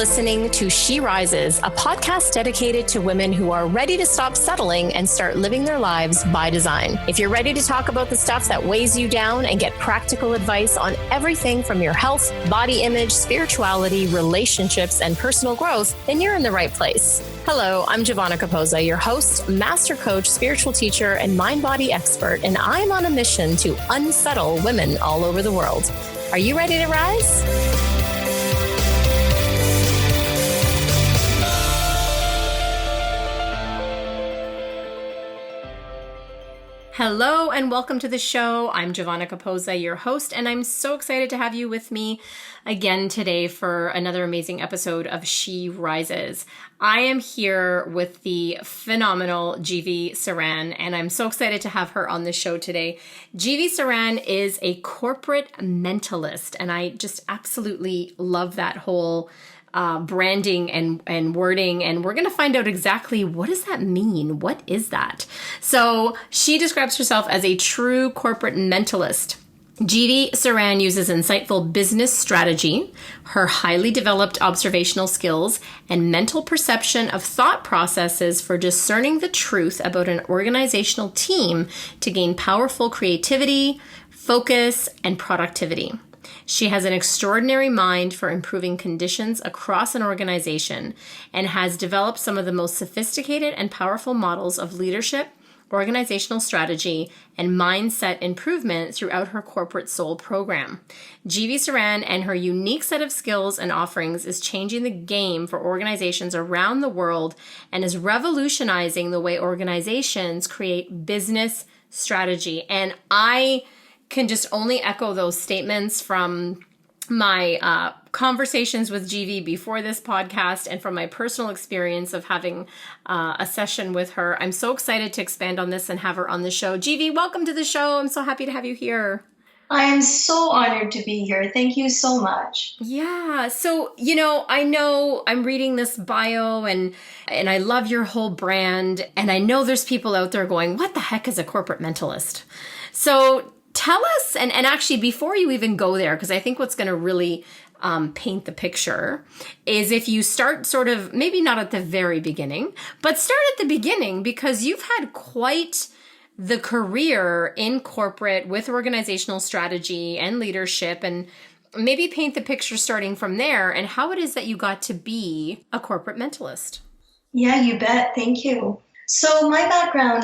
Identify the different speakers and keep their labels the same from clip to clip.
Speaker 1: listening to She Rises, a podcast dedicated to women who are ready to stop settling and start living their lives by design. If you're ready to talk about the stuff that weighs you down and get practical advice on everything from your health, body image, spirituality, relationships, and personal growth, then you're in the right place. Hello, I'm Giovanna, your host, master coach, spiritual teacher, and mind-body expert, and I'm on a mission to unsettle women all over the world. Are you ready to rise? Hello and welcome to the show. I'm Giovanna, your host, and I'm so excited to have you with me again today for another amazing episode of She Rises. I am here with the phenomenal Jivi Saran, and I'm so excited to have her on the show today. Jivi Saran is a corporate mentalist, and I just absolutely love that whole branding and wording, and we're going to find out exactly what does that mean? What is that? So she describes herself as a true corporate mentalist. Jivi Saran uses insightful business strategy, her highly developed observational skills, and mental perception of thought processes for discerning the truth about an organizational team to gain powerful creativity, focus, and productivity. She has an extraordinary mind for improving conditions across an organization and has developed some of the most sophisticated and powerful models of leadership, organizational strategy, and mindset improvement throughout her Corporate Soul program. Jivi Saran and her unique set of skills and offerings is changing the game for organizations around the world and is revolutionizing the way organizations create business strategy. And I can just only echo those statements from my conversations with Jivi before this podcast and from my personal experience of having a session with her. I'm so excited to expand on this and have her on the show. Jivi, welcome to the show. I'm so happy to have you here.
Speaker 2: I am so honored to be here. Thank you so much.
Speaker 1: Yeah. So, I know I'm reading this bio and I love your whole brand. And I know there's people out there going, what the heck is a corporate mentalist? So tell us, and actually before you even go there, because I think what's going to really paint the picture is if you start sort of, maybe not at the very beginning, but start at the beginning, because you've had quite the career in corporate with organizational strategy and leadership, and maybe paint the picture starting from there and how it is that you got to be a corporate mentalist.
Speaker 2: Yeah, you bet. Thank you. So my background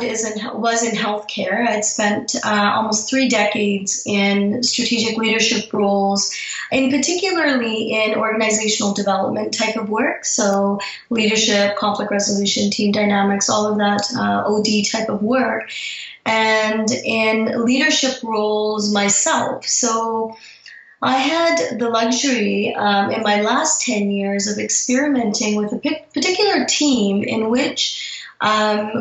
Speaker 2: was in healthcare. I'd spent almost 3 decades in strategic leadership roles, and particularly in organizational development type of work. So leadership, conflict resolution, team dynamics, all of that OD type of work, and in leadership roles myself. So I had the luxury in my last 10 years of experimenting with a particular team in which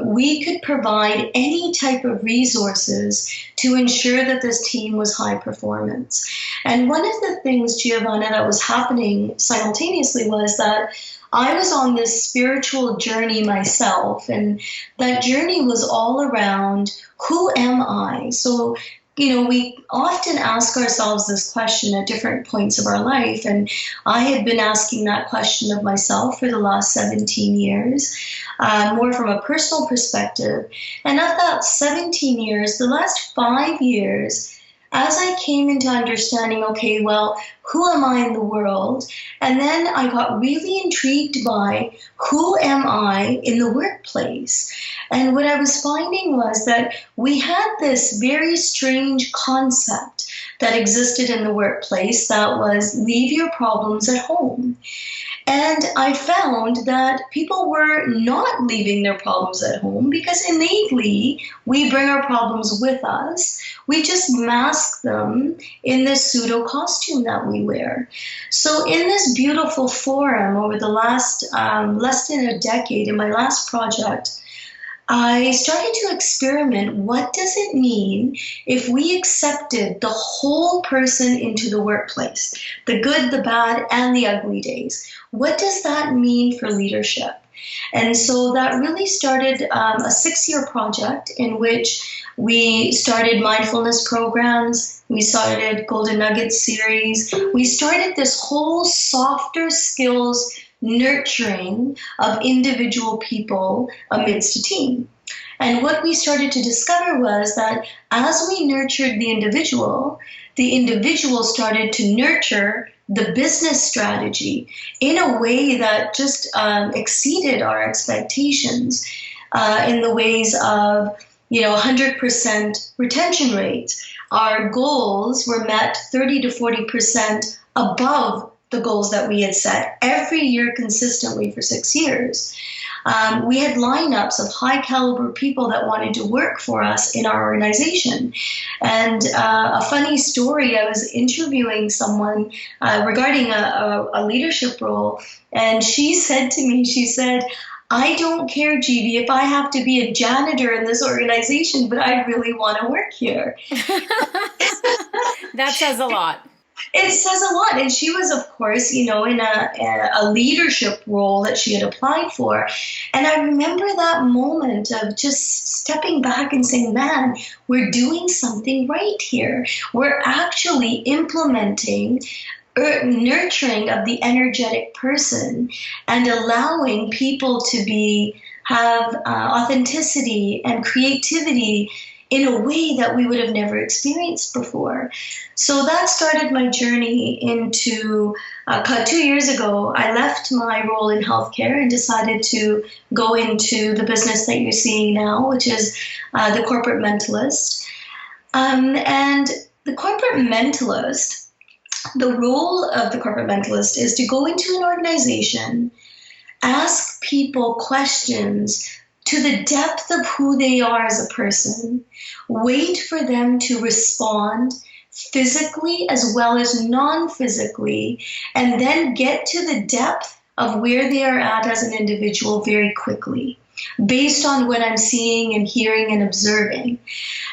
Speaker 2: we could provide any type of resources to ensure that this team was high performance. And one of the things, Giovanna, that was happening simultaneously was that I was on this spiritual journey myself, and that journey was all around, who am I? So we often ask ourselves this question at different points of our life, and I had been asking that question of myself for the last 17 years, more from a personal perspective. And of that 17 years, the last 5 years, as I came into understanding, okay, well, who am I in the world? And then I got really intrigued by who am I in the workplace? And what I was finding was that we had this very strange concept that existed in the workplace that was leave your problems at home. And I found that people were not leaving their problems at home because innately we bring our problems with us. We just mask them in this pseudo costume that we wear. So in this beautiful forum over the last less than a decade, in my last project, I started to experiment. What does it mean if we accepted the whole person into the workplace, the good, the bad, and the ugly days? What does that mean for leadership? And so that really started a 6-year project in which we started mindfulness programs. We started Golden Nuggets series. We started this whole softer skills nurturing of individual people amidst a team. And what we started to discover was that as we nurtured the individual started to nurture the business strategy in a way that just exceeded our expectations, in the ways of 100% retention rates. Our goals were met 30 to 40% above the goals that we had set every year consistently for 6 years. We had lineups of high caliber people that wanted to work for us in our organization. And a funny story, I was interviewing someone regarding a leadership role, and she said to me, I don't care, Jivi, if I have to be a janitor in this organization, but I really want to work here.
Speaker 1: That says a lot.
Speaker 2: It says a lot. And she was, of course, in a leadership role that she had applied for. And I remember that moment of just stepping back and saying, man, we're doing something right here. We're actually implementing nurturing of the energetic person and allowing people to have authenticity and creativity in a way that we would have never experienced before. So that started my journey into 2 years ago. I left my role in healthcare and decided to go into the business that you're seeing now, which is the Corporate Mentalist. And the Corporate Mentalist, the role of the Corporate Mentalist is to go into an organization, ask people questions to the depth of who they are as a person, wait for them to respond physically as well as non-physically, and then get to the depth of where they are at as an individual very quickly, based on what I'm seeing and hearing and observing.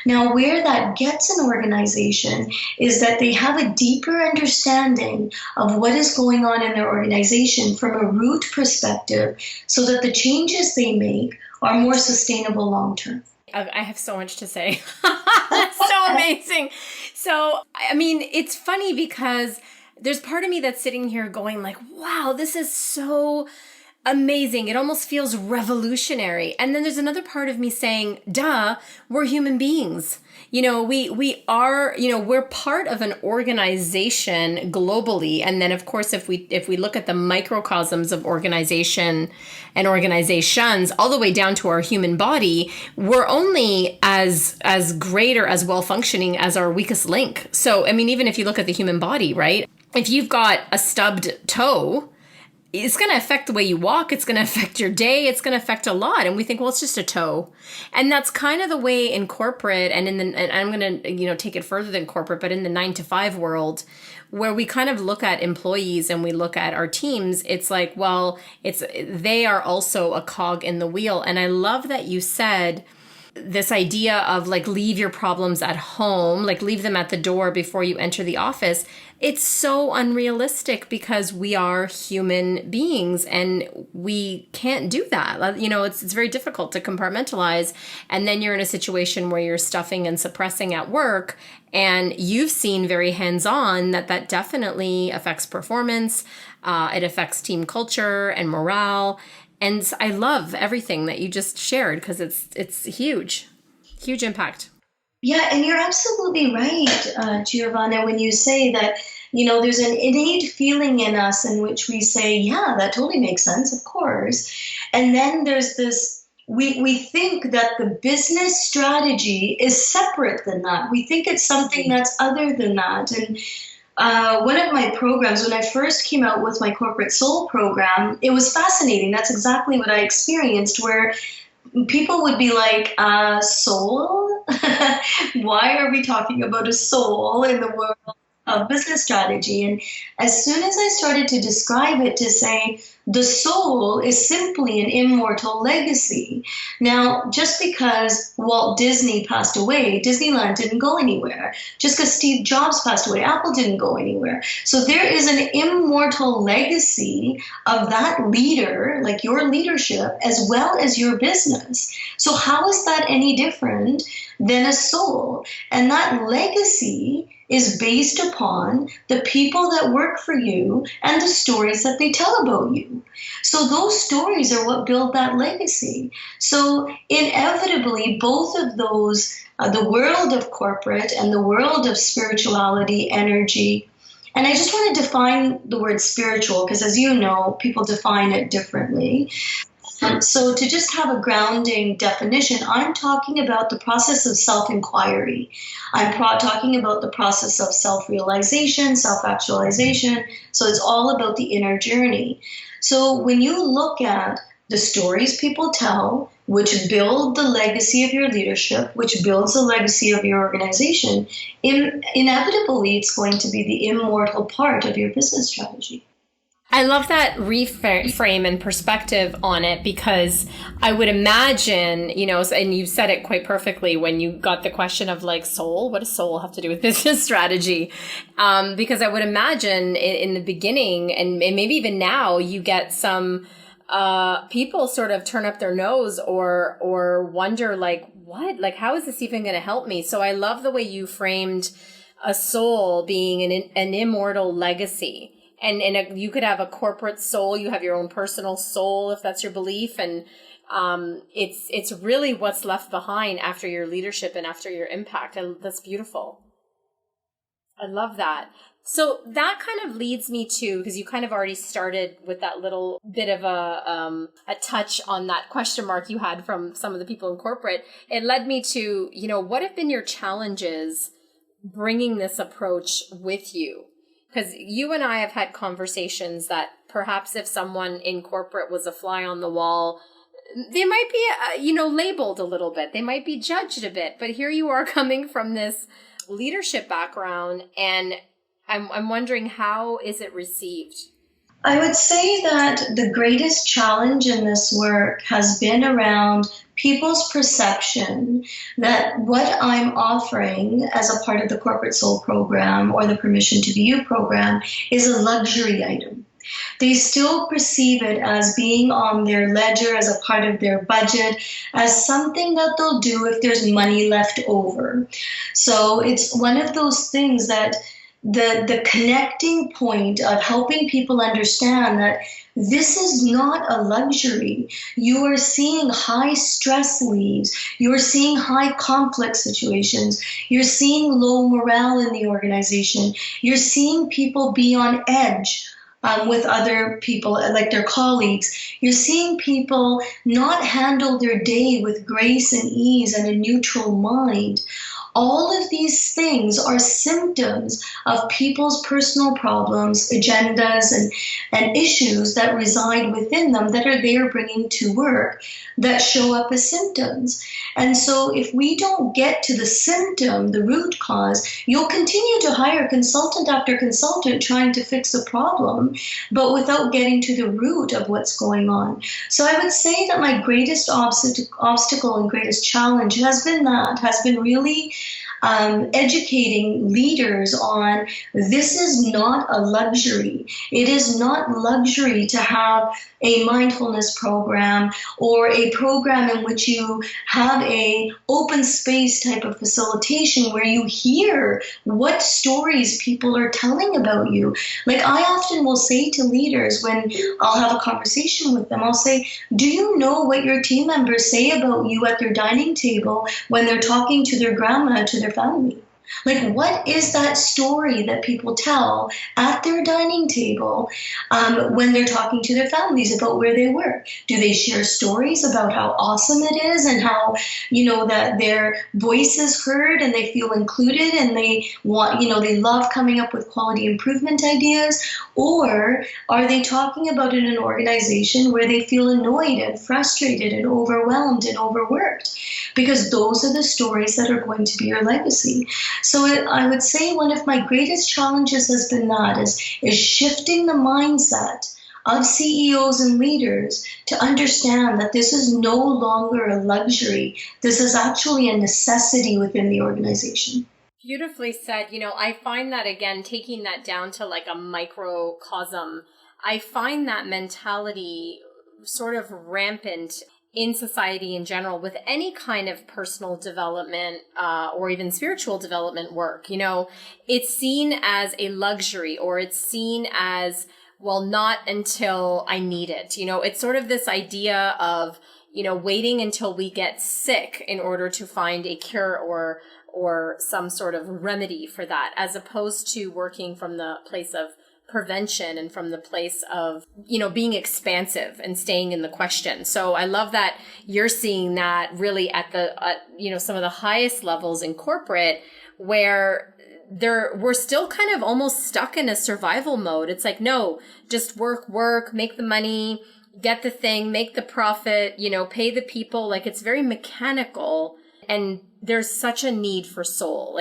Speaker 2: Now, where that gets an organization is that they have a deeper understanding of what is going on in their organization from a root perspective so that the changes they make are more sustainable long term.
Speaker 1: I have so much to say. That's so amazing. So, I mean, it's funny because there's part of me that's sitting here going like, wow, this is so amazing. It almost feels revolutionary. And then there's another part of me saying, duh, we're human beings. We are, we're part of an organization globally. And then of course, if we look at the microcosms of organization and organizations all the way down to our human body, we're only as great or as well functioning as our weakest link. So, I mean, even if you look at the human body, right? If you've got a stubbed toe, it's going to affect the way you walk. It's going to affect your day. It's going to affect a lot. And we think, well, it's just a toe. And that's kind of the way in corporate and I'm going to, take it further than corporate, but in the 9-to-5 world, where we kind of look at employees and we look at our teams, it's like, well, they are also a cog in the wheel. And I love that you said this idea of like, leave your problems at home, like leave them at the door before you enter the office. It's so unrealistic because we are human beings and we can't do that. It's very difficult to compartmentalize. And then you're in a situation where you're stuffing and suppressing at work. And you've seen very hands-on that definitely affects performance. It affects team culture and morale. And I love everything that you just shared because it's huge impact.
Speaker 2: Yeah, and you're absolutely right, Giovanna, when you say that, there's an innate feeling in us in which we say, yeah, that totally makes sense, of course. And then there's this, we think that the business strategy is separate than that. We think it's something that's other than that. And one of my programs, when I first came out with my Corporate Soul program, it was fascinating. That's exactly what I experienced, where people would be like, soul? Why are we talking about a soul in the world of business strategy? And as soon as I started to describe it, to say the soul is simply an immortal legacy. Now, just because Walt Disney passed away, Disneyland didn't go anywhere. Just because Steve Jobs passed away, Apple didn't go anywhere. So there is an immortal legacy of that leader, like your leadership, as well as your business. So how is that any different than a soul? And that legacy is based upon the people that work for you and the stories that they tell about you. So those stories are what build that legacy. So inevitably, both of those, the world of corporate and the world of spirituality, energy, and I just want to define the word spiritual because, as you know, people define it differently. So, to just have a grounding definition, I'm talking about the process of self inquiry. I'm talking about the process of self realization, self actualization. So, it's all about the inner journey. So, when you look at the stories people tell, which build the legacy of your leadership, which builds the legacy of your organization, inevitably it's going to be the immortal part of your business strategy.
Speaker 1: I love that reframe and perspective on it, because I would imagine, and you said it quite perfectly when you got the question of like soul. What does soul have to do with business strategy? Because I would imagine in the beginning and maybe even now you get some people sort of turn up their nose or wonder like, what? Like, how is this even going to help me? So I love the way you framed a soul being an immortal legacy. And you could have a corporate soul. You have your own personal soul, if that's your belief. And it's really what's left behind after your leadership and after your impact. And that's beautiful. I love that. So that kind of leads me to, because you kind of already started with that little bit of a touch on that question mark you had from some of the people in corporate. It led me to, what have been your challenges bringing this approach with you? Because you and I have had conversations that perhaps if someone in corporate was a fly on the wall, they might be, labeled a little bit. They might be judged a bit. But here you are coming from this leadership background, and I'm wondering, how is it received?
Speaker 2: I would say that the greatest challenge in this work has been around people's perception that what I'm offering as a part of the Corporate Soul program or the Permission to Be You program is a luxury item. They still perceive it as being on their ledger, as a part of their budget, as something that they'll do if there's money left over. So it's one of those things that the connecting point of helping people understand that this is not a luxury. You are seeing high stress leaves. You're seeing high conflict situations. You're seeing low morale in the organization. You're seeing people be on edge with other people, like their colleagues. You're seeing people not handle their day with grace and ease and a neutral mind. All of these things are symptoms of people's personal problems, agendas, and issues that reside within them that are they are bringing to work that show up as symptoms. And so if we don't get to the symptom, the root cause, you'll continue to hire consultant after consultant trying to fix a problem, but without getting to the root of what's going on. So I would say that my greatest obstacle and greatest challenge has been really educating leaders on this is not a luxury. It is not luxury to have a mindfulness program or a program in which you have a open space type of facilitation where you hear what stories people are telling about you. Like I often will say to leaders when I'll have a conversation with them, I'll say, do you know what your team members say about you at their dining table when they're talking to their grandma, to their family? Like, what is that story that people tell at their dining table when they're talking to their families about where they work? Do they share stories about how awesome it is and how, that their voice is heard and they feel included and they want, they love coming up with quality improvement ideas? Or are they talking about it in an organization where they feel annoyed and frustrated and overwhelmed and overworked? Because those are the stories that are going to be your legacy. So I would say one of my greatest challenges has been is shifting the mindset of CEOs and leaders to understand that this is no longer a luxury. This is actually a necessity within the organization.
Speaker 1: Beautifully said. I find that, again, taking that down to like a microcosm, I find that mentality sort of rampant in society in general with any kind of personal development or even spiritual development work. It's seen as a luxury, or it's seen as, well, not until I need it. It's sort of this idea of, waiting until we get sick in order to find a cure or some sort of remedy for that, as opposed to working from the place of prevention and from the place of, being expansive and staying in the question. So I love that you're seeing that really at some of the highest levels in corporate, where we're still kind of almost stuck in a survival mode. It's like, no, just work, make the money, get the thing, make the profit, pay the people. Like, it's very mechanical, and there's such a need for soul.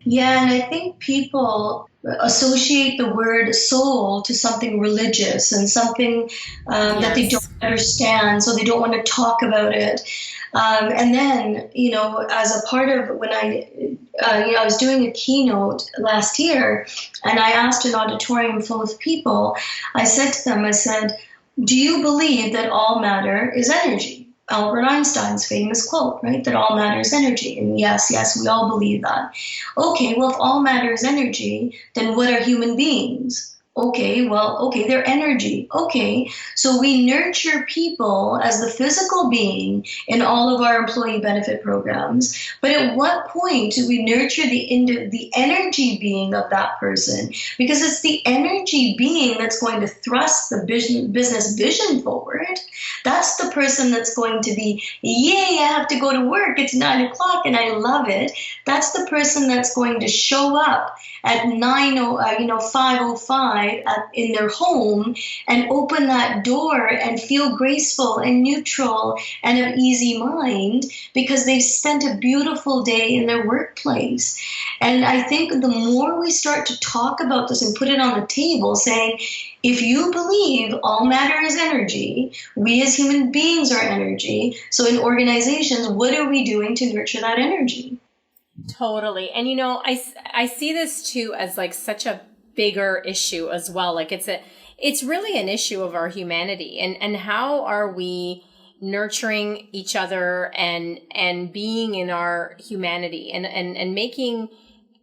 Speaker 2: Yeah, and I think people associate the word soul to something religious and something that they don't understand, so they don't want to talk about it. And then, as a part of when I was doing a keynote last year, and I asked an auditorium full of people, I said to them, do you believe that all matter is energy? Albert Einstein's famous quote, right? That all matter is energy. And yes, we all believe that. Okay, well, if all matter is energy, then what are human beings? Okay, they're energy. Okay, so we nurture people as the physical being in all of our employee benefit programs. But at what point do we nurture the energy being of that person? Because it's the energy being that's going to thrust the business vision forward. That's the person that's going to be, yay, I have to go to work. It's 9:00 and I love it. That's the person that's going to show up at 5:05 in their home and open that door and feel graceful and neutral and of easy mind because they've spent a beautiful day in their workplace. And I think the more we start to talk about this and put it on the table, saying, if you believe all matter is energy, we as human beings are energy. So in organizations, what are we doing to nurture that energy?
Speaker 1: Totally. And, I see this too as like such a bigger issue as well. Like it's really an issue of our humanity, and how are we nurturing each other and being in our humanity and making,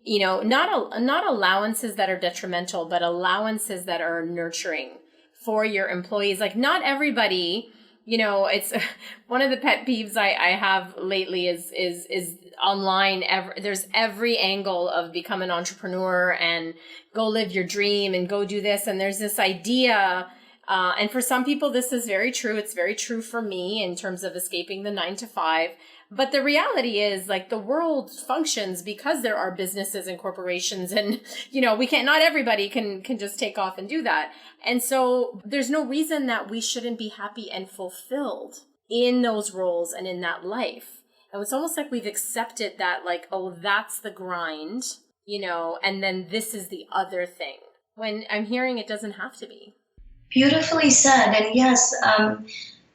Speaker 1: not allowances that are detrimental, but allowances that are nurturing for your employees. Like, not everybody, it's one of the pet peeves I have lately is online. There's every angle of become an entrepreneur and go live your dream and go do this. And there's this idea, and for some people, this is very true. It's very true for me in terms of escaping the 9-to-5. But the reality is, like, the world functions because there are businesses and corporations, and, not everybody can just take off and do that. And so there's no reason that we shouldn't be happy and fulfilled in those roles and in that life. And it's almost like we've accepted that, like, oh, that's the grind, and then this is the other thing. When I'm hearing it doesn't have to be.
Speaker 2: Beautifully said. And yes,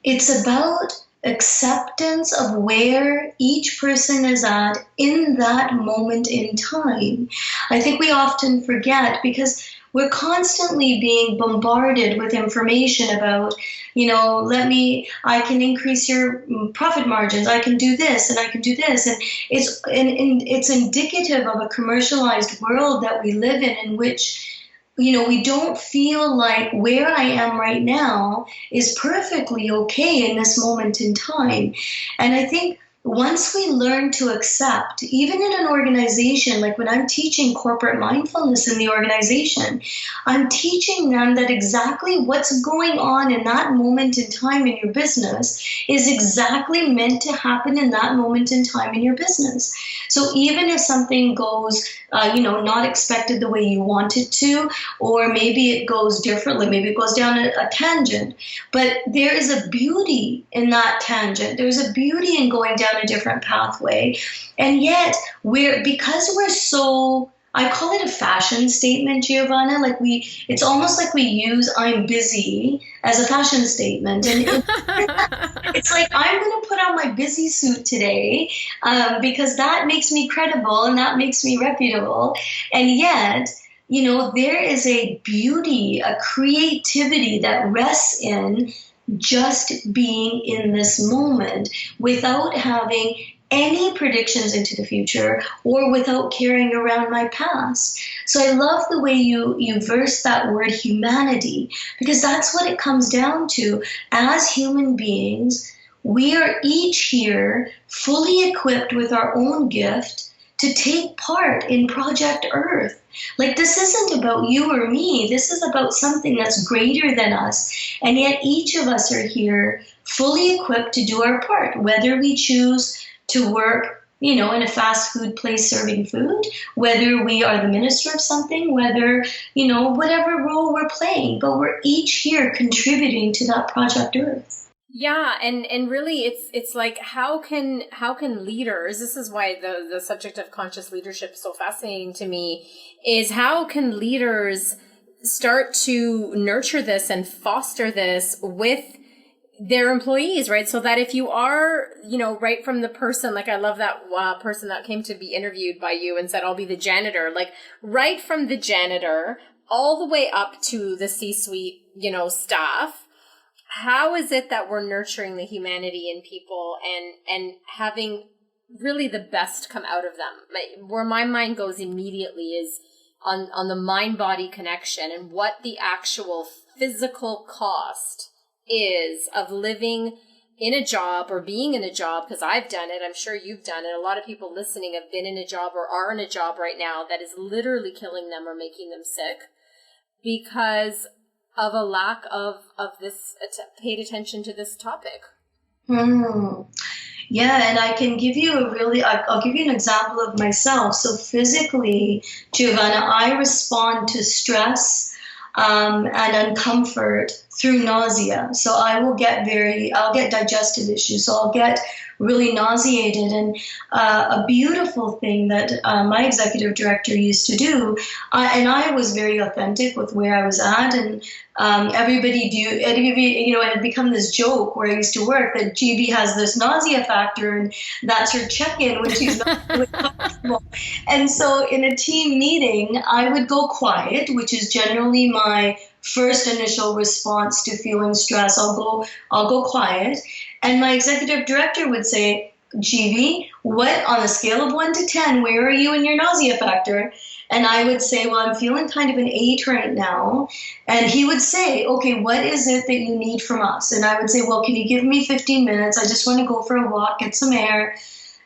Speaker 2: it's about acceptance of where each person is at in that moment in time. I think we often forget because we're constantly being bombarded with information about, I can increase your profit margins, I can do this and I can do this. And it's indicative of a commercialized world that we live in which we don't feel like where I am right now is perfectly okay in this moment in time. And I think once we learn to accept, even in an organization, like when I'm teaching corporate mindfulness in the organization, I'm teaching them that exactly what's going on in that moment in time in your business is exactly meant to happen in that moment in time in your business. So even if something goes, not expected the way you want it to, or maybe it goes differently, maybe it goes down a tangent, but there is a beauty in that tangent. There's a beauty in going down a different pathway. And yet because we're so, I call it a fashion statement, Giovanna. Like it's almost like we use "I'm busy" as a fashion statement, and it's like I'm going to put on my busy suit today because that makes me credible and that makes me reputable. And yet, there is a beauty, a creativity that rests in just being in this moment without having any predictions into the future or without carrying around my past. So I love the way you verse that word humanity, because that's what it comes down to. As human beings, we are each here fully equipped with our own gift to take part in Project Earth. Like, this isn't about you or me. This is about something that's greater than us. And yet each of us are here fully equipped to do our part, whether we choose to work, in a fast food place serving food, whether we are the minister of something, whether, whatever role we're playing, but we're each here contributing to that Project Earth.
Speaker 1: Yeah, and really it's like how can leaders, this is why the subject of conscious leadership is so fascinating to me, is how can leaders start to nurture this and foster this with their employees, right? So that if you are, right from the person, like I love that person that came to be interviewed by you and said, I'll be the janitor, like right from the janitor all the way up to the C-suite, staff. How is it that we're nurturing the humanity in people and having really the best come out of them? Where my mind goes immediately is on the mind-body connection and what the actual physical cost is of living in a job or being in a job, because I've done it, I'm sure you've done it. A lot of people listening have been in a job or are in a job right now that is literally killing them or making them sick because of a lack of this paid attention to this topic.
Speaker 2: Yeah, and I can give you I'll give you an example of myself. So physically, Giovanna, I respond to stress and uncomfort through nausea. So I'll get digestive issues. So I'll get really nauseated. And a beautiful thing that my executive director used to do, and I was very authentic with where I was at, and it had become this joke where I used to work that GB has this nausea factor, and that's her check-in when she's not really comfortable. And so in a team meeting, I would go quiet, which is generally my first initial response to feeling stress. I'll go quiet. And my executive director would say, GB, what on a scale of 1 to 10, where are you in your nausea factor? And I would say, well, I'm feeling kind of an 8 right now. And he would say, okay, what is it that you need from us? And I would say, well, can you give me 15 minutes? I just want to go for a walk, get some air,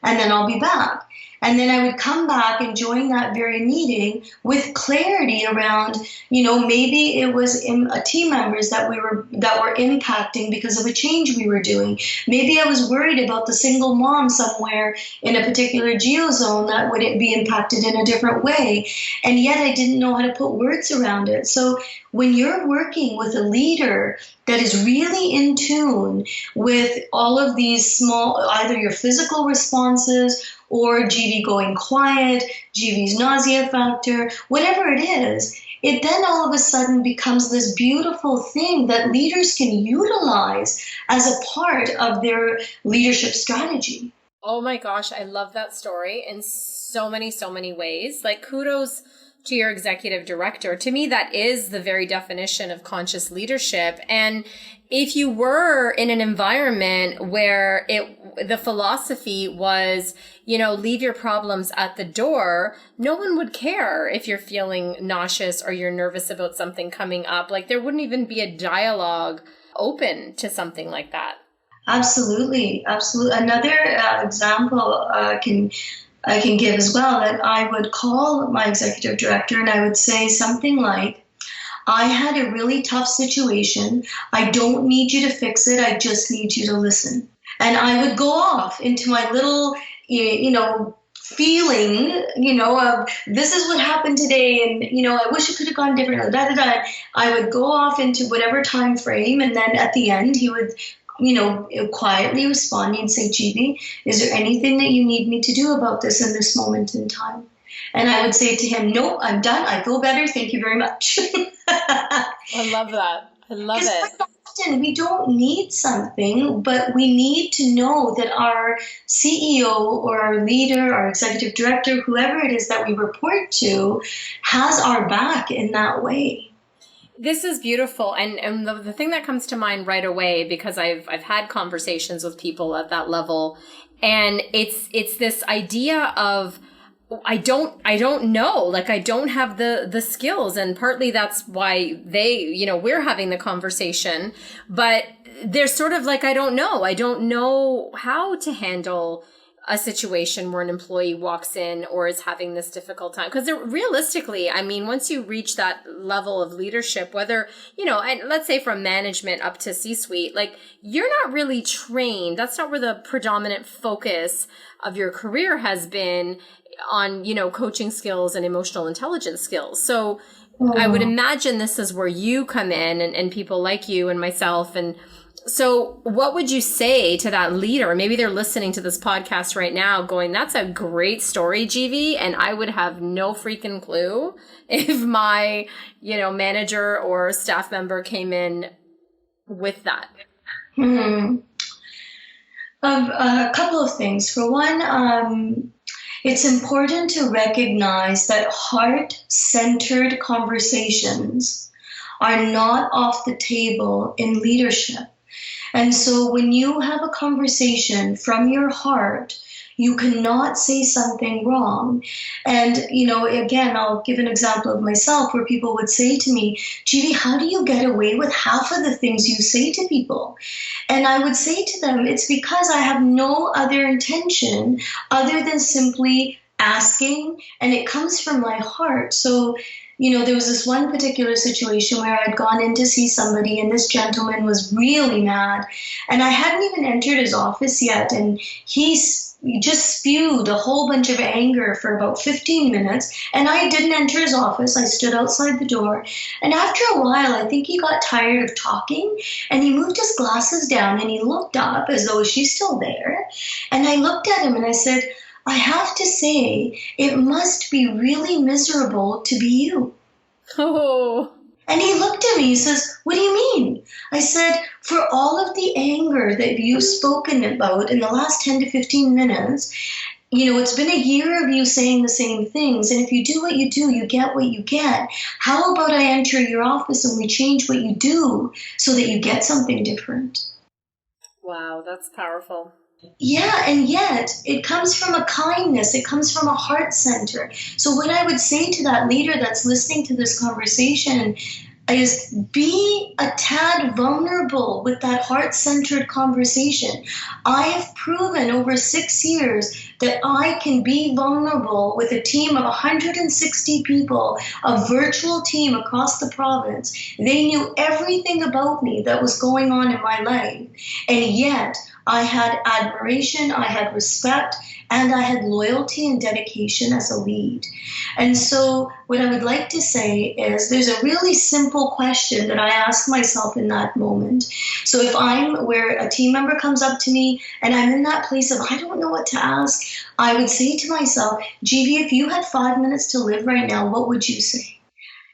Speaker 2: and then I'll be back. And then I would come back and join that very meeting with clarity around, maybe it was team members that were impacting because of a change we were doing. Maybe I was worried about the single mom somewhere in a particular geozone that would be impacted in a different way. And yet I didn't know how to put words around it. So when you're working with a leader that is really in tune with all of these small, either your physical responses or GB going quiet, GB's nausea factor, whatever it is, it then all of a sudden becomes this beautiful thing that leaders can utilize as a part of their leadership strategy.
Speaker 1: Oh my gosh, I love that story in so many ways. Like, kudos to your executive director. To me, that is the very definition of conscious leadership. And if you were in an environment where the philosophy was, leave your problems at the door, no one would care if you're feeling nauseous or you're nervous about something coming up. Like, there wouldn't even be a dialogue open to something like that.
Speaker 2: Absolutely. Another example I can give as well, that I would call my executive director and I would say something like, I had a really tough situation. I don't need you to fix it. I just need you to listen. And I would go off into my little, feeling, of this is what happened today. And, I wish it could have gone differently. I would go off into whatever time frame. And then at the end, he would quietly respond and say, GB, is there anything that you need me to do about this in this moment in time? And I would say to him, nope, I'm done. I feel better. Thank you very much.
Speaker 1: I love that. I love it.
Speaker 2: Often we don't need something, but we need to know that our CEO or our leader, our executive director, whoever it is that we report to, has our back in that way.
Speaker 1: This is beautiful. And the thing that comes to mind right away, because I've had conversations with people at that level, and it's this idea of, I don't know, like I don't have the skills. And partly that's why we're having the conversation, but there's sort of like, I don't know how to handle a situation where an employee walks in or is having this difficult time. Because realistically, I mean, once you reach that level of leadership, whether, and let's say from management up to C-suite, like you're not really trained. That's not where the predominant focus of your career has been on, coaching skills and emotional intelligence skills. So I would imagine this is where you come in and people like you and myself. And so what would you say to that leader? Maybe they're listening to this podcast right now going, that's a great story, Jivi. And I would have no freaking clue if my, manager or staff member came in with that.
Speaker 2: A couple of things. For one, it's important to recognize that heart-centered conversations are not off the table in leadership. And so when you have a conversation from your heart, you cannot say something wrong. And, again, I'll give an example of myself where people would say to me, Jivi, how do you get away with half of the things you say to people? And I would say to them, it's because I have no other intention other than simply asking, and it comes from my heart. So, there was this one particular situation where I'd gone in to see somebody, and this gentleman was really mad, and I hadn't even entered his office yet, and he just spewed a whole bunch of anger for about 15 minutes, and I didn't enter his office. I stood outside the door, and after a while, I think he got tired of talking, and he moved his glasses down, and he looked up as though, is she still there? And I looked at him, and I said, I have to say, it must be really miserable to be you.
Speaker 1: Oh.
Speaker 2: And he looked at me, he says, what do you mean? I said, for all of the anger that you've spoken about in the last 10 to 15 minutes, it's been a year of you saying the same things. And if you do what you do, you get what you get. How about I enter your office and we change what you do so that you get something different?
Speaker 1: Wow, that's powerful.
Speaker 2: Yeah, and yet it comes from a kindness. It comes from a heart center. So what I would say to that leader that's listening to this conversation is be a tad vulnerable with that heart-centered conversation. I have proven over 6 years that I can be vulnerable with a team of 160 people, a virtual team across the province. They knew everything about me that was going on in my life, and yet I had admiration, I had respect, and I had loyalty and dedication as a lead. And so what I would like to say is there's a really simple question that I ask myself in that moment. So if I'm where a team member comes up to me and I'm in that place of I don't know what to ask, I would say to myself, Jivi, if you had 5 minutes to live right now, what would you say?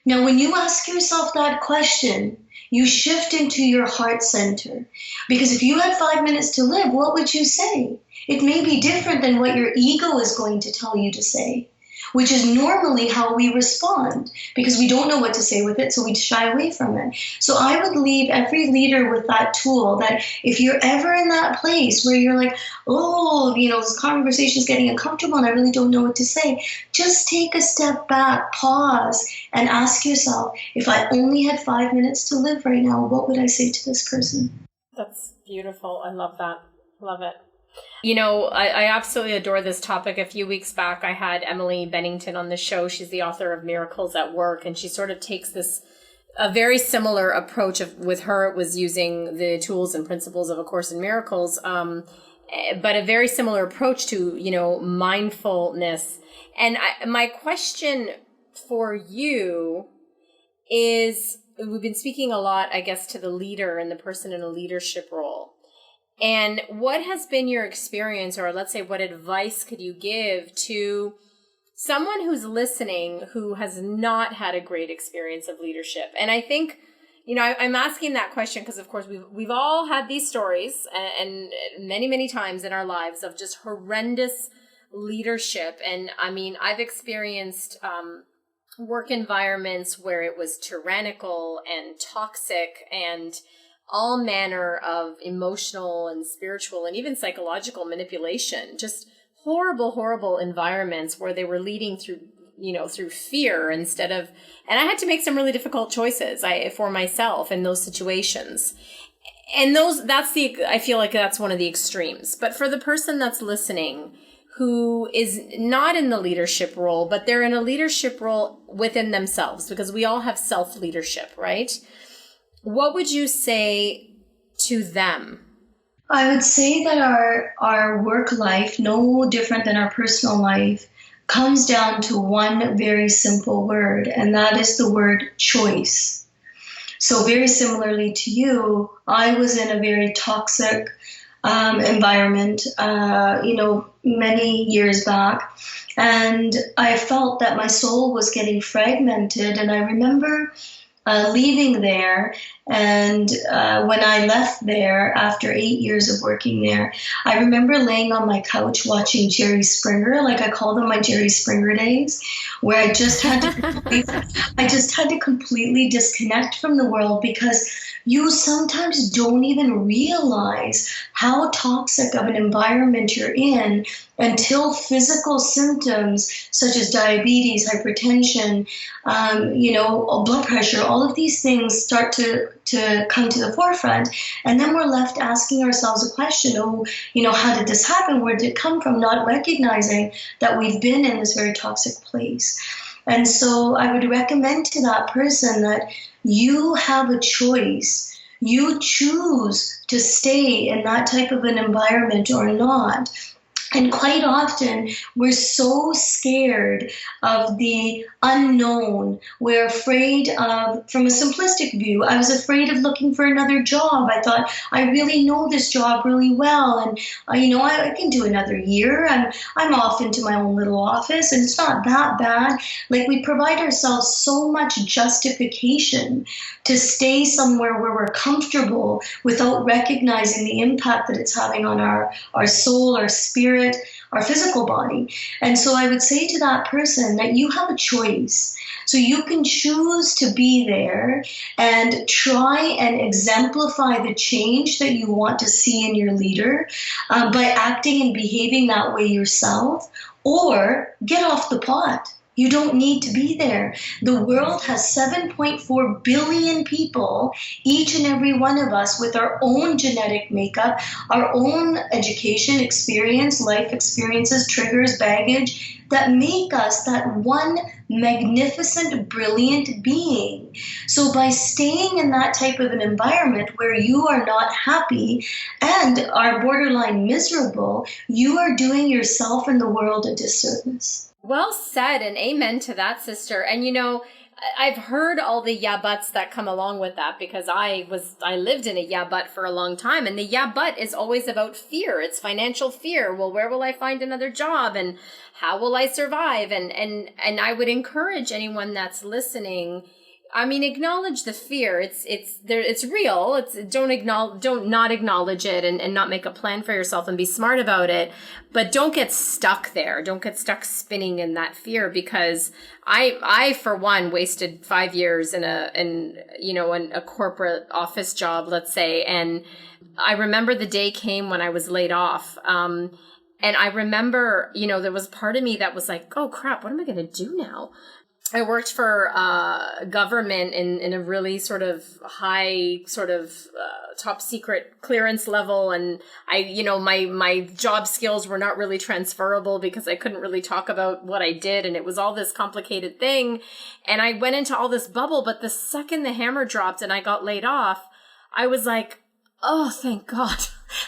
Speaker 2: Now, when you ask yourself that question, you shift into your heart center. Because if you had 5 minutes to live, what would you say? It may be different than what your ego is going to tell you to say, which is normally how we respond because we don't know what to say with it, so we shy away from it. So I would leave every leader with that tool that if you're ever in that place where you're like, oh, this conversation is getting uncomfortable and I really don't know what to say, just take a step back, pause, and ask yourself, if I only had 5 minutes to live right now, what would I say to this person?
Speaker 1: That's beautiful. I love that. Love it. I absolutely adore this topic. A few weeks back, I had Emily Bennington on the show. She's the author of Miracles at Work, and she sort of takes a very similar approach with her. It was using the tools and principles of A Course in Miracles, but a very similar approach to, mindfulness. And my question for you is, we've been speaking a lot, I guess, to the leader and the person in a leadership role. And what has been your experience, or let's say what advice could you give to someone who's listening who has not had a great experience of leadership? And I think, I'm asking that question because, of course, we've all had these stories and many, many times in our lives of just horrendous leadership. And I mean, I've experienced work environments where it was tyrannical and toxic and all manner of emotional and spiritual and even psychological manipulation, just horrible, horrible environments where they were leading through, through fear instead of, and I had to make some really difficult choices for myself in those situations. And I feel like that's one of the extremes. But for the person that's listening who is not in the leadership role, but they're in a leadership role within themselves, because we all have self-leadership, right? What would you say to them?
Speaker 2: I would say that our work life, no different than our personal life, comes down to one very simple word, and that is the word choice. So very similarly to you, I was in a very toxic environment, many years back. And I felt that my soul was getting fragmented. And I remember leaving there. And when I left there, after 8 years of working there, I remember laying on my couch watching Jerry Springer, like I call them my Jerry Springer days, where I just had to completely disconnect from the world, because you sometimes don't even realize how toxic of an environment you're in until physical symptoms such as diabetes, hypertension, blood pressure, all of these things start to come to the forefront. And then we're left asking ourselves a question, how did this happen? Where did it come from? Not recognizing that we've been in this very toxic place. And so I would recommend to that person that you have a choice. You choose to stay in that type of an environment or not. And quite often, we're so scared of the unknown. We're afraid of, from a simplistic view, I was afraid of looking for another job. I thought, I really know this job really well. And, I can do another year. I'm off into my own little office, and it's not that bad. Like, we provide ourselves so much justification to stay somewhere where we're comfortable without recognizing the impact that it's having on our soul, our spirit, our physical body. And so I would say to that person that you have a choice. So you can choose to be there and try and exemplify the change that you want to see in your leader by acting and behaving that way yourself, or get off the pot. You don't need to be there. The world has 7.4 billion people, each and every one of us with our own genetic makeup, our own education, experience, life experiences, triggers, baggage, that make us that one magnificent, brilliant being. So by staying in that type of an environment where you are not happy and are borderline miserable, you are doing yourself and the world a disservice.
Speaker 1: Well said, and amen to that, sister. And I've heard all the yeah buts that come along with that, because I lived in a yeah but for a long time, and the yeah but is always about fear. It's financial fear. Well, where will I find another job, and how will I survive? And I would encourage anyone that's listening, acknowledge the fear. It's there. It's real. Don't not acknowledge it and not make a plan for yourself and be smart about it. But don't get stuck there. Don't get stuck spinning in that fear, because I for one wasted 5 years in a corporate office job, let's say. And I remember the day came when I was laid off. And I remember, there was part of me that was like, oh crap, what am I going to do now? I worked for government in a really sort of high, top secret clearance level. And my job skills were not really transferable because I couldn't really talk about what I did. And it was all this complicated thing. And I went into all this bubble. But the second the hammer dropped and I got laid off, I was like, oh, thank God.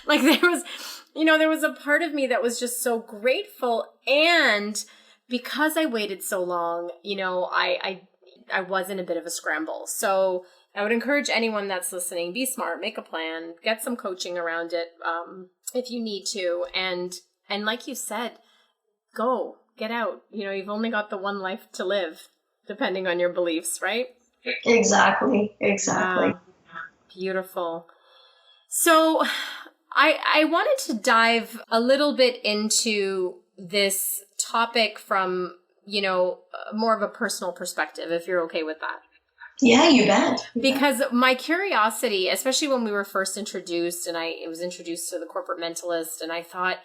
Speaker 1: Like there was a part of me that was just so grateful. And because I waited so long, I was in a bit of a scramble. So I would encourage anyone that's listening, be smart, make a plan, get some coaching around it if you need to. And like you said, go, get out. You've only got the one life to live, depending on your beliefs, right?
Speaker 2: Exactly.
Speaker 1: Beautiful. So I wanted to dive a little bit into this topic from more of a personal perspective, if you're okay with that.
Speaker 2: Yeah, you bet.
Speaker 1: Because my curiosity, especially when we were first introduced, and I was introduced to the Corporate Mentalist, and I thought,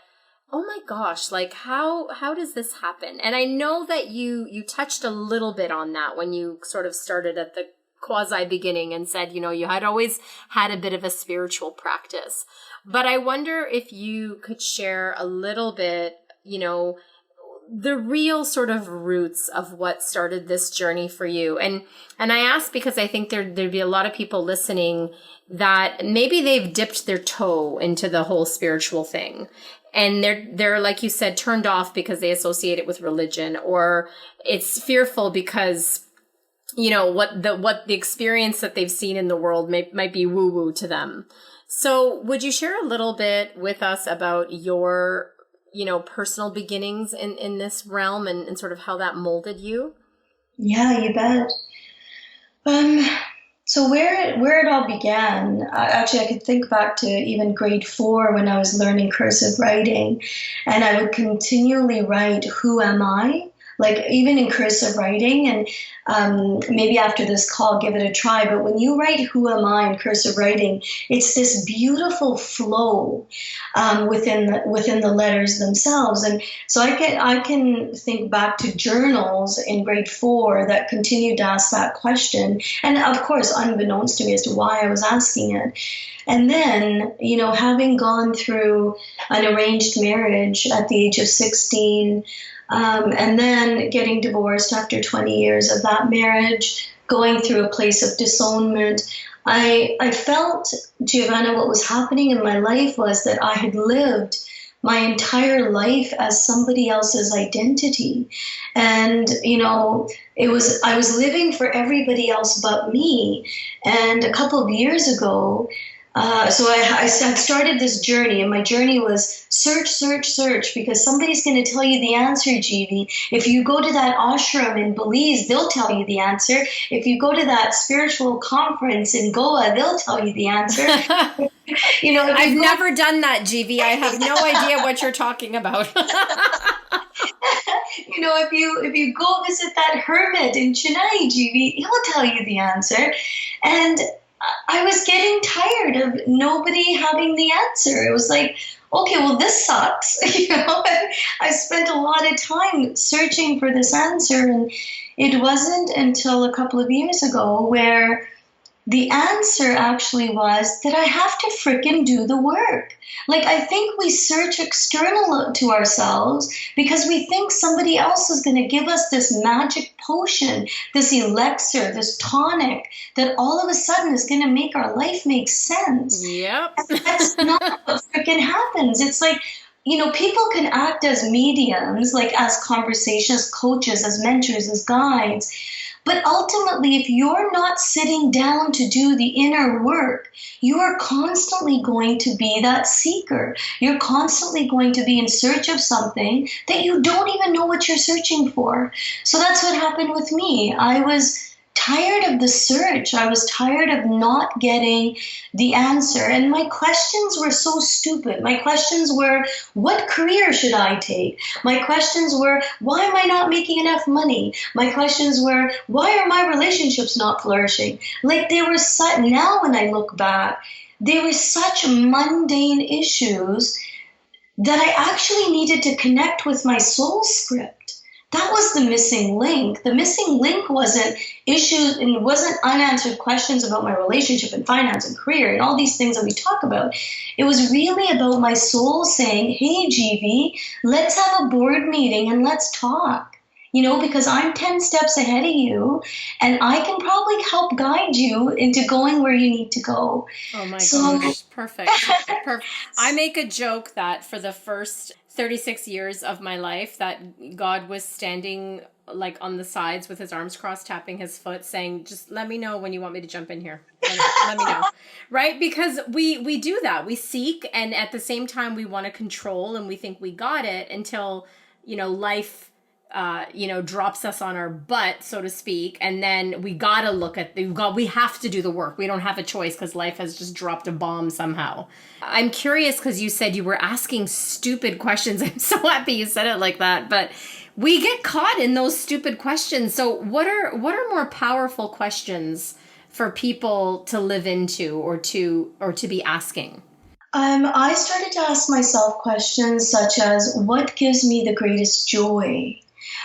Speaker 1: oh my gosh, like how does this happen? And I know that you touched a little bit on that when you sort of started at the quasi beginning and said, you had always had a bit of a spiritual practice. But I wonder if you could share a little bit, the real sort of roots of what started this journey for you. And I ask because I think there'd be a lot of people listening that maybe they've dipped their toe into the whole spiritual thing. And they're, like you said, turned off because they associate it with religion, or it's fearful because, what the experience that they've seen in the world might be woo-woo to them. So would you share a little bit with us about your personal beginnings in this realm and sort of how that molded you?
Speaker 2: Yeah, you bet. So where it all began, actually, I could think back to even grade 4 when I was learning cursive writing, and I would continually write, "Who am I?" Like even in cursive writing, and maybe after this call, give it a try. But when you write "Who am I" in cursive writing, it's this beautiful flow within the letters themselves. And so I can think back to journals in grade 4 that continued to ask that question, and of course, unbeknownst to me as to why I was asking it. And then, having gone through an arranged marriage at the age of 16. And then getting divorced after 20 years of that marriage, going through a place of disownment, I felt, Giovanna, what was happening in my life was that I had lived my entire life as somebody else's identity. And, I was living for everybody else but me. And a couple of years ago, so I started this journey, and my journey was search, search, search, because somebody's going to tell you the answer, Jivi. If you go to that ashram in Belize, they'll tell you the answer. If you go to that spiritual conference in Goa, they'll tell you the answer.
Speaker 1: I've never done that, Jivi. I have no idea what you're talking about.
Speaker 2: If you go visit that hermit in Chennai, Jivi, he'll tell you the answer. And I was getting tired of nobody having the answer. It was like, okay, well, this sucks. I spent a lot of time searching for this answer. And it wasn't until a couple of years ago where the answer actually was that I have to frickin' do the work. Like, I think we search external to ourselves because we think somebody else is going to give us this magic potion, this elixir, this tonic that all of a sudden is going to make our life make sense.
Speaker 1: Yep.
Speaker 2: That's not what frickin' happens. It's like, people can act as mediums, like as conversations, coaches, as mentors, as guides. But ultimately, if you're not sitting down to do the inner work, you are constantly going to be that seeker. You're constantly going to be in search of something that you don't even know what you're searching for. So that's what happened with me. I was tired of the search. I was tired of not getting the answer. And my questions were so stupid. My questions were, what career should I take? My questions were, why am I not making enough money? My questions were, why are my relationships not flourishing? Like they were now when I look back, they were such mundane issues that I actually needed to connect with my soul script. That was the missing link. The missing link wasn't issues and wasn't unanswered questions about my relationship and finance and career and all these things that we talk about. It was really about my soul saying, hey, Jivi, let's have a board meeting and let's talk. Because I'm 10 steps ahead of you and I can probably help guide you into going where you need to go.
Speaker 1: Oh my gosh, perfect. I make a joke that for the first 36 years of my life that God was standing like on the sides with his arms crossed, tapping his foot, saying, just let me know when you want me to jump in here. Let me know. Right? Because we do that. We seek, and at the same time we want to control, and we think we got it until, life drops us on our butt, so to speak. And then we gotta we have to do the work. We don't have a choice because life has just dropped a bomb somehow. I'm curious because you said you were asking stupid questions. I'm so happy you said it like that. But we get caught in those stupid questions. So what are more powerful questions for people to live into or to be asking?
Speaker 2: I started to ask myself questions such as, what gives me the greatest joy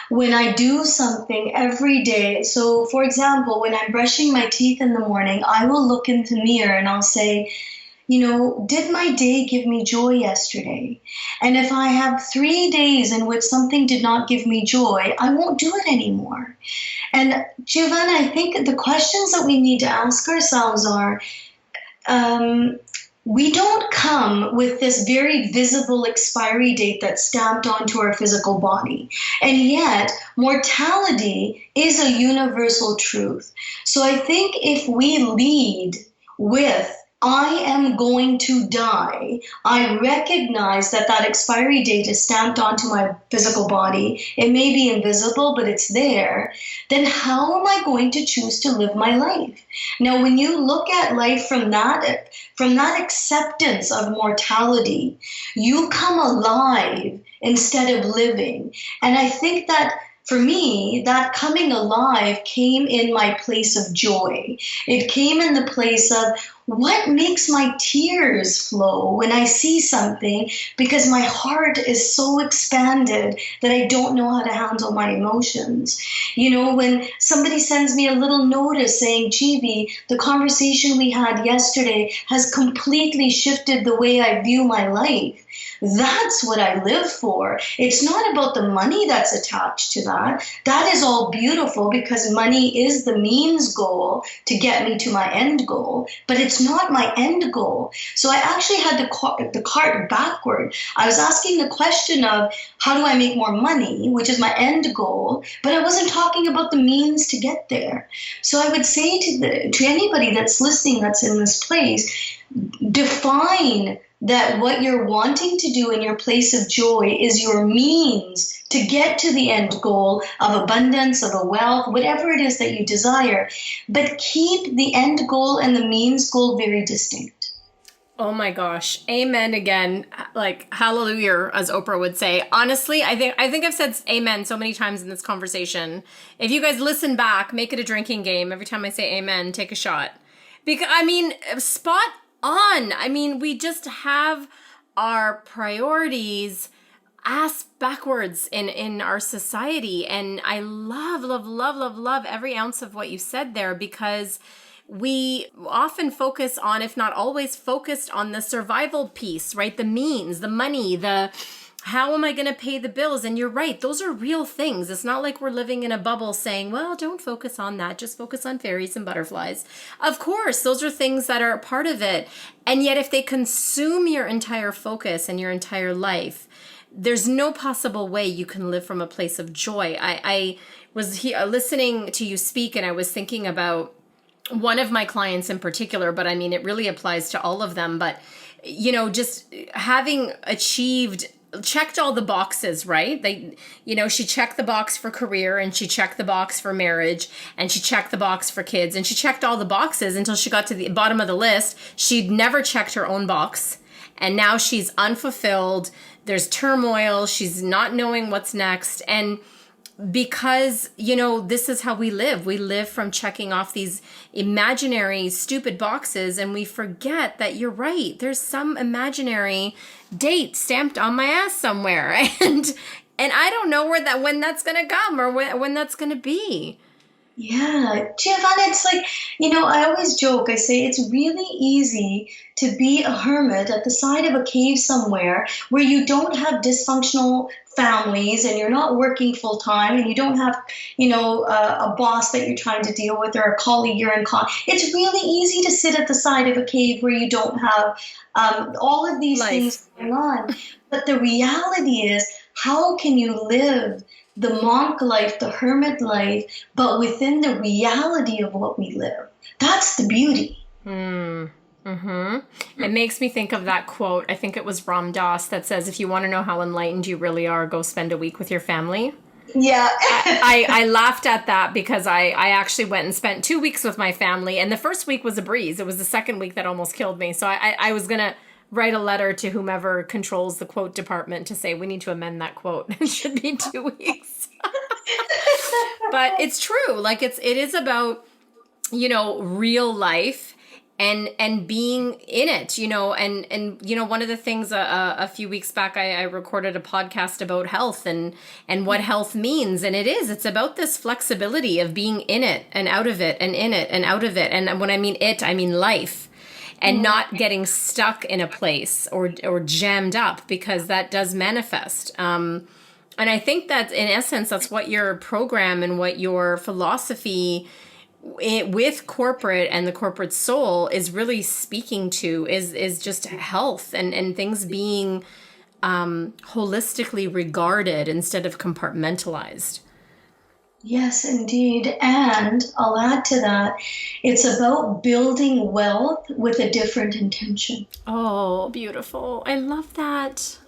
Speaker 2: when I do something every day? So, for example, when I'm brushing my teeth in the morning, I will look in the mirror and I'll say, did my day give me joy yesterday? And if I have 3 days in which something did not give me joy, I won't do it anymore. And Giovanna, I think the questions that we need to ask ourselves are, we don't come with this very visible expiry date that's stamped onto our physical body. And yet, mortality is a universal truth. So I think if we lead with, I am going to die, I recognize that that expiry date is stamped onto my physical body. It may be invisible, but it's there. Then how am I going to choose to live my life? Now, when you look at life from that acceptance of mortality, you come alive instead of living. And I think that for me, that coming alive came in my place of joy. It came in the place of, what makes my tears flow when I see something, because my heart is so expanded that I don't know how to handle my emotions. When somebody sends me a little notice saying, Jivi, the conversation we had yesterday has completely shifted the way I view my life. That's what I live for. It's not about the money that's attached to that. That is all beautiful because money is the means goal to get me to my end goal, but it's not my end goal. So I actually had the cart backward. I was asking the question of, how do I make more money, which is my end goal, but I wasn't talking about the means to get there. So I would say to anybody that's listening, that's in this place, define that what you're wanting to do in your place of joy is your means to get to the end goal of abundance, of a wealth, whatever it is that you desire. But keep the end goal and the means goal very distinct.
Speaker 1: Oh my gosh. Amen again. Like hallelujah, as Oprah would say. Honestly, I think I've said amen so many times in this conversation. If you guys listen back, make it a drinking game. Every time I say amen, take a shot. Because spot on. We just have our priorities ass backwards in our society. And I love every ounce of what you said there, because we often focus on, if not always focused on, the survival piece, right? The means, the money, how am I going to pay the bills? And you're right. Those are real things. It's not like we're living in a bubble saying, well, don't focus on that. Just focus on fairies and butterflies. Of course, those are things that are a part of it. And yet if they consume your entire focus and your entire life, there's no possible way you can live from a place of joy. I was listening to you speak, and I was thinking about one of my clients in particular, but it really applies to all of them. But, just having checked all the boxes, right? She checked the box for career, and she checked the box for marriage, and she checked the box for kids, and she checked all the boxes until she got to the bottom of the list. She'd never checked her own box. And now she's unfulfilled. There's turmoil. She's not knowing what's next. And because, this is how we live. We live from checking off these imaginary, stupid boxes, and we forget that you're right. There's some imaginary date stamped on my ass somewhere. And I don't know when that's going to come or when that's going to be.
Speaker 2: Yeah, Giovanna, it's like, I always joke. I say it's really easy to be a hermit at the side of a cave somewhere where you don't have dysfunctional families and you're not working full time and you don't have, a boss that you're trying to deal with or a colleague you're in. It's really easy to sit at the side of a cave where you don't have all of these things going on. But the reality is, how can you live the monk life, the hermit life, but within the reality of what we live? That's the beauty.
Speaker 1: It makes me think of that quote. I think it was Ram Dass that says, if you want to know how enlightened you really are, go spend a week with your family.
Speaker 2: Yeah.
Speaker 1: I laughed at that because I actually went and spent 2 weeks with my family, and the first week was a breeze. It was the second week that almost killed me. So I was going to write a letter to whomever controls the quote department to say, we need to amend that quote. It should be 2 weeks. But it's true. Like it is about, real life and being in it, and one of the things a few weeks back, I recorded a podcast about health and what health means. And it's about this flexibility of being in it and out of it and in it and out of it. And when I mean it, I mean life, and not getting stuck in a place or jammed up, because that does manifest. And I think that in essence, that's what your program and what your philosophy with corporate and the corporate soul is really speaking to, is just health and things being holistically regarded instead of compartmentalized.
Speaker 2: Yes, indeed. And I'll add to that, it's about building wealth with a different intention.
Speaker 1: Oh, beautiful. I love that.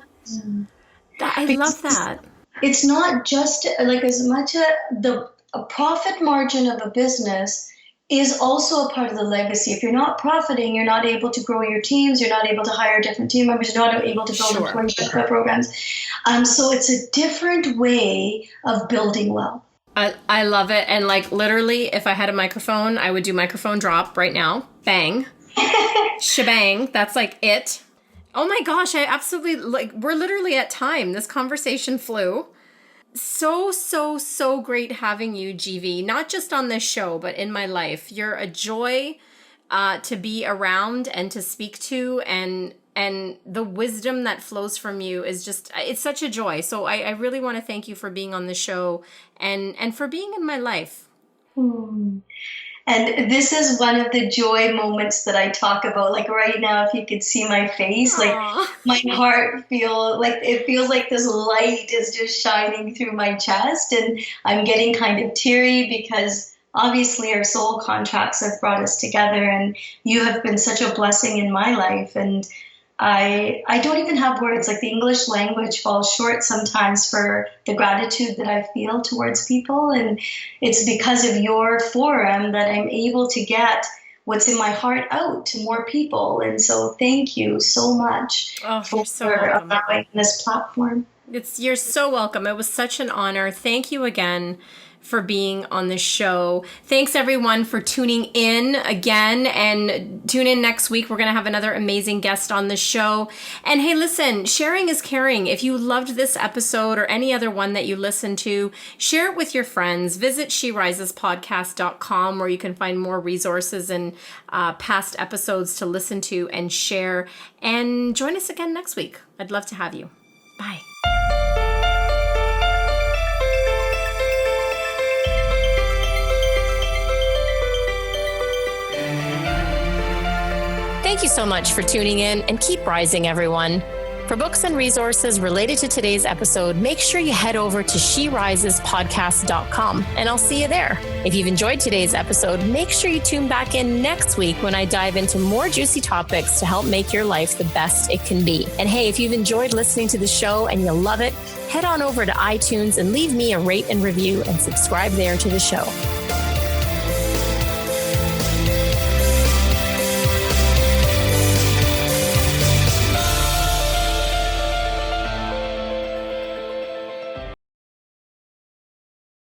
Speaker 1: I love that.
Speaker 2: It's not just like as much a profit margin of a business is also a part of the legacy. If you're not profiting, you're not able to grow your teams, you're not able to hire different team members, you're not able to build employee programs. So it's a different way of building wealth.
Speaker 1: I love it. And like literally, if I had a microphone, I would do microphone drop right now. Bang. Shebang. That's like it. Oh my gosh, I absolutely, we're literally at time. This conversation flew. So great having you, Jivi, not just on this show, but in my life. You're a joy to be around and to speak to, and the wisdom that flows from you is just, it's such a joy. So I really want to thank you for being on the show and for being in my life.
Speaker 2: And this is one of the joy moments that I talk about. Like right now, if you could see my face, like my heart feels like this light is just shining through my chest, and I'm getting kind of teary because obviously our soul contracts have brought us together, and you have been such a blessing in my life. And I don't even have words. Like the English language falls short sometimes for the gratitude that I feel towards people. And it's because of your forum that I'm able to get what's in my heart out to more people. And so thank you so much for allowing this platform.
Speaker 1: You're so welcome. It was such an honor. Thank you again for being on the show. Thanks everyone for tuning in again, and tune in next week. We're going to have another amazing guest on the show. And hey, listen, sharing is caring. If you loved this episode or any other one that you listened to, share it with your friends. Visit SheRisesPodcast.com, where you can find more resources and past episodes to listen to and share. And join us again next week. I'd love to have you. Bye. Thank you so much for tuning in, and keep rising, everyone. For books and resources related to today's episode, make sure you head over to SheRisesPodcast.com, and I'll see you there. If you've enjoyed today's episode, make sure you tune back in next week when I dive into more juicy topics to help make your life the best it can be. And hey, if you've enjoyed listening to the show and you love it, head on over to iTunes and leave me a rate and review and subscribe there to the show.